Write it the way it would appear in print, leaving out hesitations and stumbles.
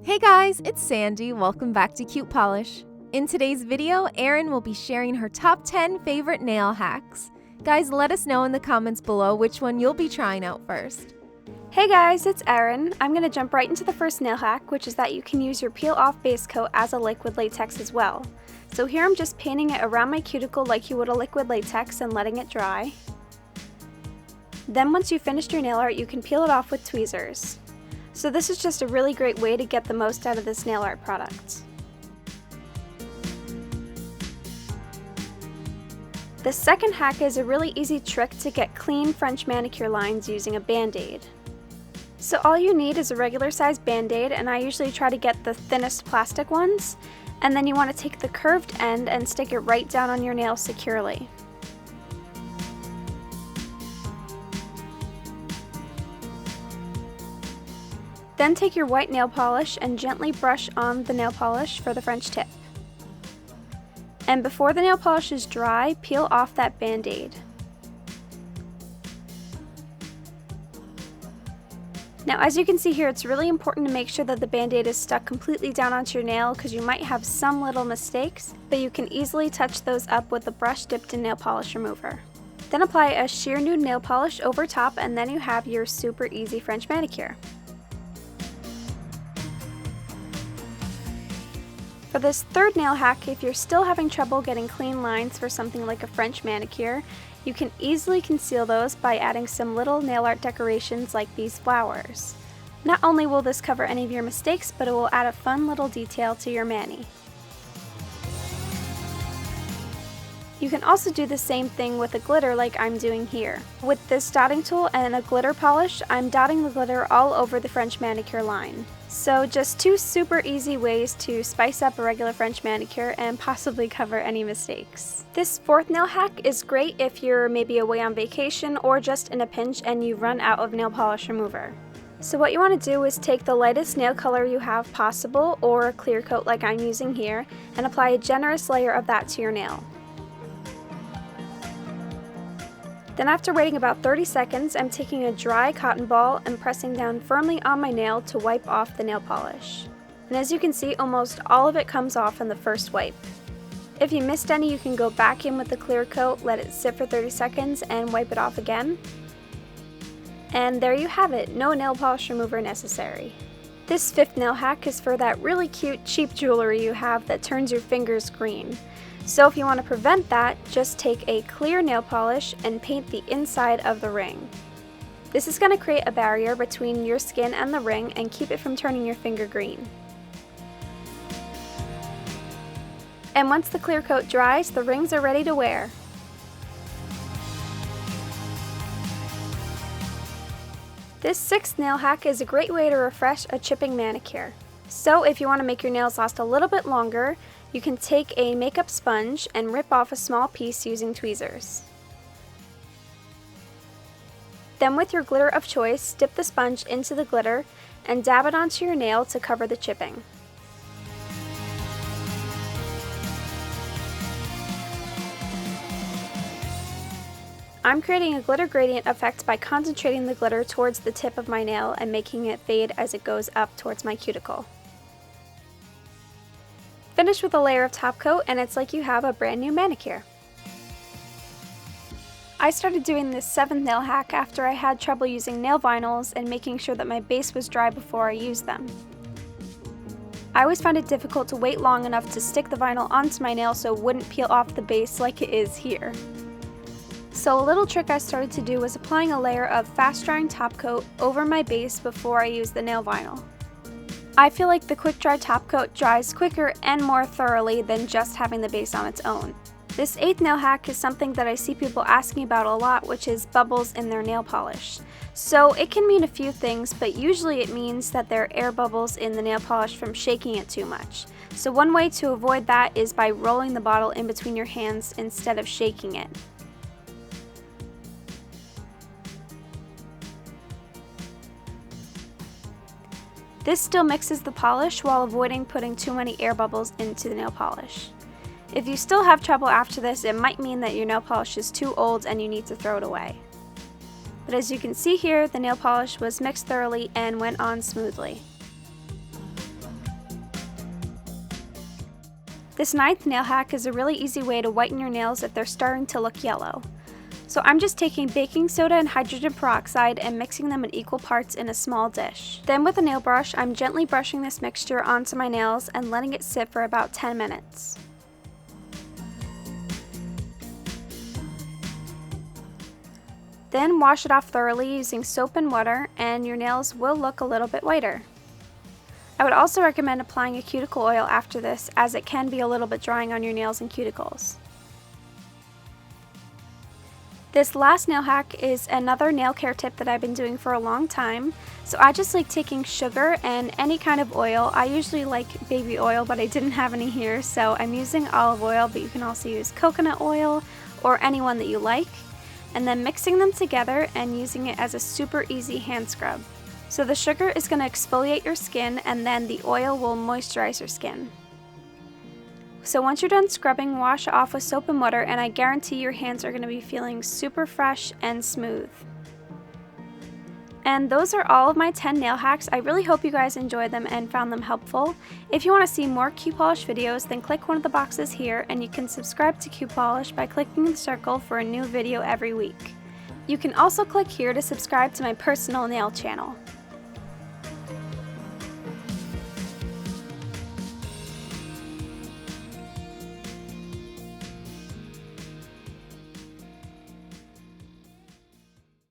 Hey guys, it's Sandy. Welcome back to Cute Polish. In today's video, Erin will be sharing her top 10 favorite nail hacks. Guys, let us know in the comments below which one you'll be trying out first. Hey guys, it's Erin. I'm going to jump right into the first nail hack, which is that you can use your peel-off base coat as a liquid latex as well. So here I'm just painting it around my cuticle like you would a liquid latex and letting it dry. Then once you've finished your nail art, you can peel it off with tweezers. So this is just a really great way to get the most out of this nail art product. The second hack is a really easy trick to get clean French manicure lines using a band-aid. So all you need is a regular size band-aid, and I usually try to get the thinnest plastic ones, and then you want to take the curved end and stick it right down on your nail securely. Then take your white nail polish and gently brush on the nail polish for the French tip. And before the nail polish is dry, peel off that band-aid. Now as you can see here, it's really important to make sure that the band-aid is stuck completely down onto your nail because you might have some little mistakes, but you can easily touch those up with a brush dipped in nail polish remover. Then apply a sheer nude nail polish over top, and then you have your super easy French manicure. For this third nail hack, if you're still having trouble getting clean lines for something like a French manicure, you can easily conceal those by adding some little nail art decorations like these flowers. Not only will this cover any of your mistakes, but it will add a fun little detail to your mani. You can also do the same thing with a glitter like I'm doing here. With this dotting tool and a glitter polish, I'm dotting the glitter all over the French manicure line. So just two super easy ways to spice up a regular French manicure and possibly cover any mistakes. This fourth nail hack is great if you're maybe away on vacation or just in a pinch and you run out of nail polish remover. So what you want to do is take the lightest nail color you have possible, or a clear coat like I'm using here, and apply a generous layer of that to your nail. Then after waiting about 30 seconds, I'm taking a dry cotton ball and pressing down firmly on my nail to wipe off the nail polish. And as you can see, almost all of it comes off in the first wipe. If you missed any, you can go back in with the clear coat, let it sit for 30 seconds, and wipe it off again. And there you have it, no nail polish remover necessary. This fifth nail hack is for that really cute, cheap jewelry you have that turns your fingers green. So if you want to prevent that, just take a clear nail polish and paint the inside of the ring. This is going to create a barrier between your skin and the ring and keep it from turning your finger green. And once the clear coat dries, the rings are ready to wear. This sixth nail hack is a great way to refresh a chipping manicure. So if you want to make your nails last a little bit longer, you can take a makeup sponge and rip off a small piece using tweezers. Then with your glitter of choice, dip the sponge into the glitter and dab it onto your nail to cover the chipping. I'm creating a glitter gradient effect by concentrating the glitter towards the tip of my nail and making it fade as it goes up towards my cuticle. Finish with a layer of top coat and it's like you have a brand new manicure. I started doing this seventh nail hack after I had trouble using nail vinyls and making sure that my base was dry before I used them. I always found it difficult to wait long enough to stick the vinyl onto my nail so it wouldn't peel off the base like it is here. So a little trick I started to do was applying a layer of fast drying top coat over my base before I used the nail vinyl. I feel like the quick dry top coat dries quicker and more thoroughly than just having the base on its own. This eighth nail hack is something that I see people asking about a lot, which is bubbles in their nail polish. So it can mean a few things, but usually it means that there are air bubbles in the nail polish from shaking it too much. So one way to avoid that is by rolling the bottle in between your hands instead of shaking it. This still mixes the polish while avoiding putting too many air bubbles into the nail polish. If you still have trouble after this, it might mean that your nail polish is too old and you need to throw it away. But as you can see here, the nail polish was mixed thoroughly and went on smoothly. This 9th nail hack is a really easy way to whiten your nails if they're starting to look yellow. So I'm just taking baking soda and hydrogen peroxide and mixing them in equal parts in a small dish. Then with a nail brush, I'm gently brushing this mixture onto my nails and letting it sit for about 10 minutes. Then wash it off thoroughly using soap and water, and your nails will look a little bit whiter. I would also recommend applying a cuticle oil after this, as it can be a little bit drying on your nails and cuticles. This last nail hack is another nail care tip that I've been doing for a long time. So I just like taking sugar and any kind of oil. I usually like baby oil, but I didn't have any here, so I'm using olive oil, but you can also use coconut oil or any one that you like. And then mixing them together and using it as a super easy hand scrub. So the sugar is going to exfoliate your skin, and then the oil will moisturize your skin. So once you're done scrubbing, wash it off with soap and water, and I guarantee your hands are going to be feeling super fresh and smooth. And those are all of my 10 nail hacks. I really hope you guys enjoyed them and found them helpful. If you want to see more cutepolish videos, then click one of the boxes here, and you can subscribe to cutepolish by clicking the circle for a new video every week. You can also click here to subscribe to my personal nail channel.